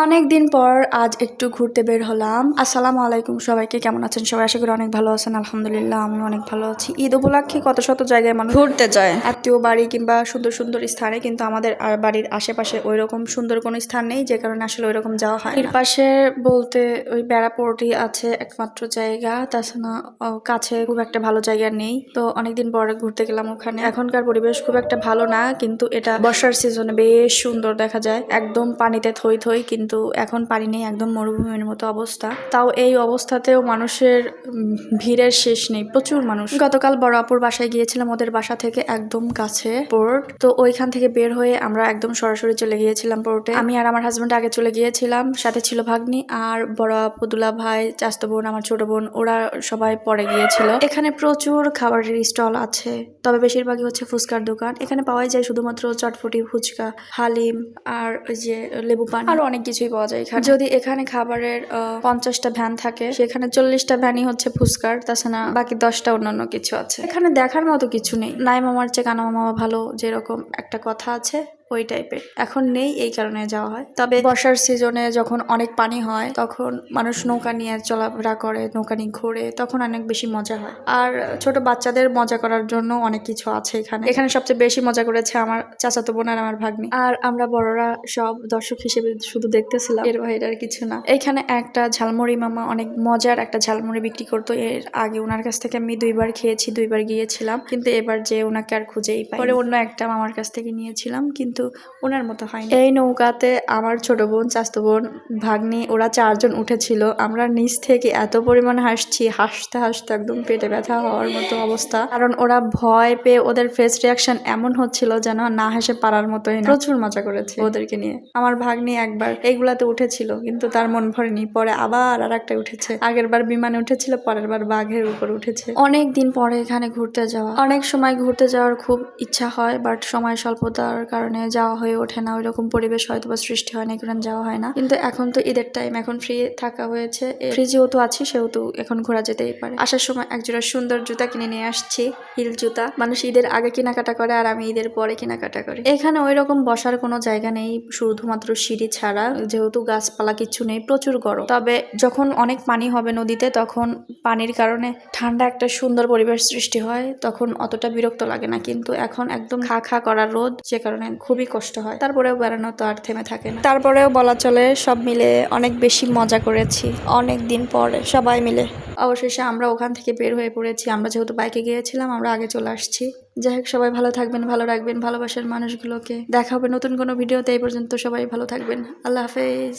অনেক দিন পর আজ একটু ঘুরতে বের হলাম। আসসালামু আলাইকুম সবাইকে, কেমন আছেন সবাই? আশা করি অনেক ভালো আছেন। আলহামদুলিল্লাহ আমি অনেক ভালো আছি। ঈদ উপলক্ষে কত শত জায়গায় মানুষ ঘুরতে যায়, আত্মীয় বাড়ি কিংবা সুন্দর সুন্দর স্থানে, কিন্তু আমাদের বাড়ির আশেপাশে ওই রকম সুন্দর কোনো স্থান নেই, যে কারণে আসলে ওই রকম যাওয়া হয়। এর পাশে বলতে ওই বেড়াপোর্টই আছে একমাত্র জায়গা, তাছাড়া কাছে খুব একটা ভালো জায়গা নেই। তো অনেকদিন পরে ঘুরতে গেলাম ওখানে। এখনকার পরিবেশ খুব একটা ভালো না, কিন্তু এটা বর্ষার সিজনে বেশ সুন্দর দেখা যায়, একদম পানিতে থই থই। কিন্তু এখন পানি নেই, একদম মরুভূমির মতো অবস্থা। তাও এই অবস্থাতেও মানুষের ভিড়ের শেষ নেই, প্রচুর মানুষ। গতকাল বড় আপুর বাসায় গিয়েছিলাম, ওদের বাসা থেকে একদম কাছে পোর্ট। তো ওইখান থেকে বের হয়ে আমরা একদম সরাসরি চলে গিয়েছিলাম পোর্টে। আমি আর আমার হাজবেন্ড আগে চলে গিয়েছিলাম, সাথে ছিল ভাগ্নি আর বড় আপু, দুলা ভাই, চাচতো বোন, আমার ছোট বোন, ওরা সবাই পরে গিয়েছিল। এখানে প্রচুর খাবারের স্টল আছে, তবে বেশিরভাগই হচ্ছে ফুচকার দোকান। এখানে পাওয়াই যায় শুধুমাত্র চটপটি, ফুচকা, হালিম আর ওই যে লেবু পানি, আরো অনেক কিছুই পাওয়া যায় এখানে। যদি এখানে খাবারের 50টা ভ্যান থাকে, সেখানে 40টা ভ্যানই হচ্ছে ফুচকার, তাছাড়া বাকি 10টা অন্যান্য কিছু আছে। এখানে দেখার মতো কিছু নেই। নাই মামার চেয়ে কানা মামা ভালো, যেরকম একটা কথা আছে ওই টাইপের। এখন নেই, এই কারণে যাওয়া হয়। তবে বর্ষার সিজনে যখন অনেক পানি হয়, তখন মানুষ নৌকা নিয়ে চলাফেরা করে, নৌকা নিয়ে ঘোরে, তখন অনেক বেশি মজা হয়। আর ছোট বাচ্চাদের মজা করার জন্য অনেক কিছু আছে এখানে। এখানে সবচেয়ে বেশি মজা করেছে আমার চাচাতো বোন আর আমার ভাগ্নি। আর আমরা বড়রা সব দর্শক হিসেবে শুধু দেখতেছিলাম, এর বাইরে আর কিছু না। এখানে একটা ঝালমুড়ি মামা অনেক মজার একটা ঝালমুড়ি বিক্রি করতো। এর আগে ওনার কাছ থেকে আমি 2বার খেয়েছি, 2বার গিয়েছিলাম, কিন্তু এবার যে ওনাকে আর খুঁজেই পাই। পরে অন্য একটা মামার কাছ থেকে নিয়েছিলাম, কিন্তু ওনার মতো হয়নি। এই নৌকাতে আমার ছোট বোন, চাচতো বোন, ভাগ্নি, ওরা 4জন উঠেছিল। আমরা নিচ থেকে এত পরিমাণ হাসছি, হাসতে হাসতে একদম পেটে ব্যথা হওয়ার মতো অবস্থা। কারণ ওরা ভয় পেয়ে, ওদের ফেস রিয়াকশন এমন হচ্ছিল যেন না হেসে পারার মতোই না। প্রচুর মজা করেছে ওদেরকে নিয়ে। আমার ভাগ্নি একবার এইগুলাতে উঠেছিল, কিন্তু তার মন ভরেনি। পরে আবার আর একটা উঠেছে। আগের বার বিমানে উঠেছিল, পরের বার বাঘের উপর উঠেছে। অনেক দিন পরে এখানে ঘুরতে যাওয়া। অনেক সময় ঘুরতে যাওয়ার খুব ইচ্ছা হয়, বাট সময় স্বল্পতার কারণে যাওয়া হয়ে ওঠে না। ওইরকম পরিবেশ হয়তো বা সৃষ্টি হয় না, কারণ যাওয়া হয় না। কিন্তু এখন তো ঈদের টাইম, এখন ফ্রি থাকা হয়েছে। ফ্রি যেহেতু আছি, সেহেতু এখন ঘোরা যেতেই পারে। আসার সময় একজোড়া সুন্দর জুতা কিনে নিয়ে আসছি, হিল জুতা। মানুষ ঈদের আগে কেনাকাটা করে, আর আমি ঈদের পরে কেনাকাটা করি। এখানে ওই রকম বসার কোনো জায়গা নেই, শুধুমাত্র সিঁড়ি ছাড়া, যেহেতু গাছপালা কিছু নেই, প্রচুর গরম। তবে যখন অনেক পানি হবে নদীতে, তখন পানির কারণে ঠান্ডা একটা সুন্দর পরিবেশ সৃষ্টি হয়, তখন অতটা বিরক্ত লাগে না। কিন্তু এখন একদম খা খা করা রোদ, যে কারণে খুবই কষ্ট হয়। তারপরেও বেড়ানো তো আর থেমে থাকে না। তারপরেও বলা চলে সব মিলে অনেক বেশি মজা করেছি অনেক দিন পরে সবাই মিলে। অবশেষে আমরা ওখান থেকে বের হয়ে পড়েছি। আমরা যেহেতু বাইকে গিয়েছিলাম, আমরা আগে চলে আসছি। যাই হোক, সবাই ভালো থাকবেন, ভালো রাখবেন ভালোবাসার মানুষগুলোকে। দেখা হবে নতুন কোনো ভিডিওতে। এই পর্যন্ত সবাই ভালো থাকবেন। আল্লাহ হাফেজ।